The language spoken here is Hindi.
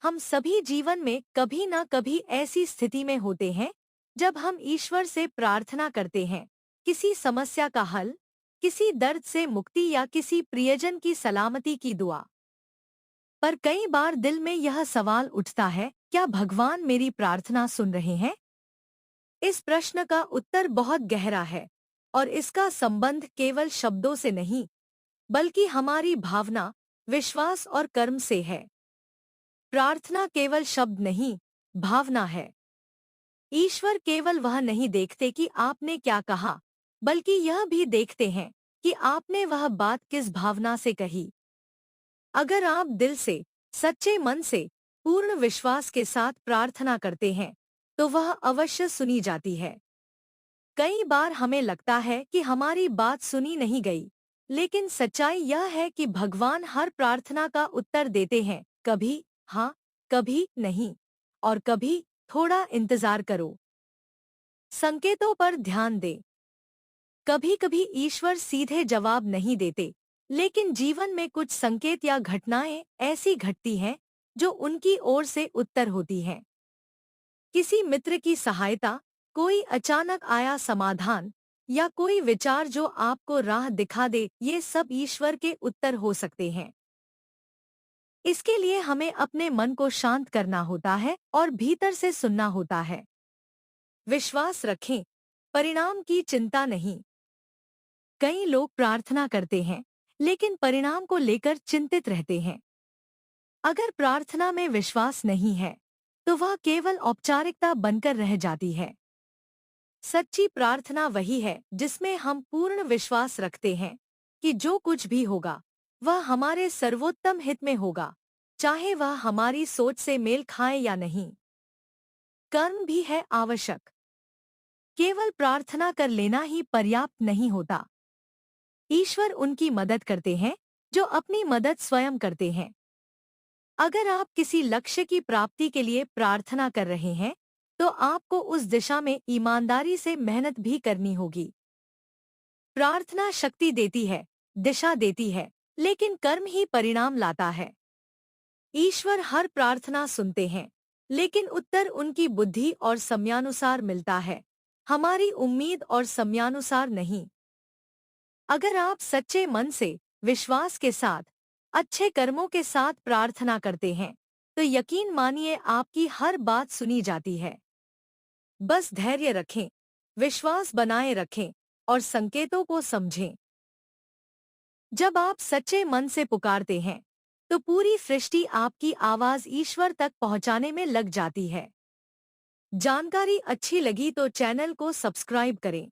हम सभी जीवन में कभी न कभी ऐसी स्थिति में होते हैं जब हम ईश्वर से प्रार्थना करते हैं, किसी समस्या का हल, किसी दर्द से मुक्ति या किसी प्रियजन की सलामती की दुआ। पर कई बार दिल में यह सवाल उठता है, क्या भगवान मेरी प्रार्थना सुन रहे हैं? इस प्रश्न का उत्तर बहुत गहरा है और इसका संबंध केवल शब्दों से नहीं, बल्कि हमारी भावना, विश्वास और कर्म से है। प्रार्थना केवल शब्द नहीं, भावना है। ईश्वर केवल वह नहीं देखते कि आपने क्या कहा, बल्कि यह भी देखते हैं कि आपने वह बात किस भावना से कही। अगर आप दिल से, सच्चे मन से, पूर्ण विश्वास के साथ प्रार्थना करते हैं, तो वह अवश्य सुनी जाती है। कई बार हमें लगता है कि हमारी बात सुनी नहीं गई, लेकिन सच्चाई यह है कि भगवान हर प्रार्थना का उत्तर देते हैं, कभी हाँ, कभी नहीं, और कभी थोड़ा इंतजार करो। संकेतों पर ध्यान दें। कभी कभी ईश्वर सीधे जवाब नहीं देते, लेकिन जीवन में कुछ संकेत या घटनाएं ऐसी घटती हैं जो उनकी ओर से उत्तर होती हैं। किसी मित्र की सहायता, कोई अचानक आया समाधान, या कोई विचार जो आपको राह दिखा दे, ये सब ईश्वर के उत्तर हो सकते हैं। इसके लिए हमें अपने मन को शांत करना होता है और भीतर से सुनना होता है। विश्वास रखें, परिणाम की चिंता नहीं। कई लोग प्रार्थना करते हैं, लेकिन परिणाम को लेकर चिंतित रहते हैं। अगर प्रार्थना में विश्वास नहीं है, तो वह केवल औपचारिकता बनकर रह जाती है। सच्ची प्रार्थना वही है जिसमें हम पूर्ण विश्वास रखते हैं कि जो कुछ भी होगा, वह हमारे सर्वोत्तम हित में होगा, चाहे वह हमारी सोच से मेल खाए या नहीं। कर्म भी है आवश्यक। केवल प्रार्थना कर लेना ही पर्याप्त नहीं होता। ईश्वर उनकी मदद करते हैं जो अपनी मदद स्वयं करते हैं। अगर आप किसी लक्ष्य की प्राप्ति के लिए प्रार्थना कर रहे हैं, तो आपको उस दिशा में ईमानदारी से मेहनत भी करनी होगी। प्रार्थना शक्ति देती है, दिशा देती है, लेकिन कर्म ही परिणाम लाता है। ईश्वर हर प्रार्थना सुनते हैं, लेकिन उत्तर उनकी बुद्धि और समयानुसार मिलता है, हमारी उम्मीद और समयानुसार नहीं। अगर आप सच्चे मन से, विश्वास के साथ, अच्छे कर्मों के साथ प्रार्थना करते हैं, तो यकीन मानिए आपकी हर बात सुनी जाती है। बस धैर्य रखें, विश्वास बनाए रखें और संकेतों को समझें। जब आप सच्चे मन से पुकारते हैं, तो पूरी सृष्टि आपकी आवाज ईश्वर तक पहुंचाने में लग जाती है। जानकारी अच्छी लगी तो चैनल को सब्सक्राइब करें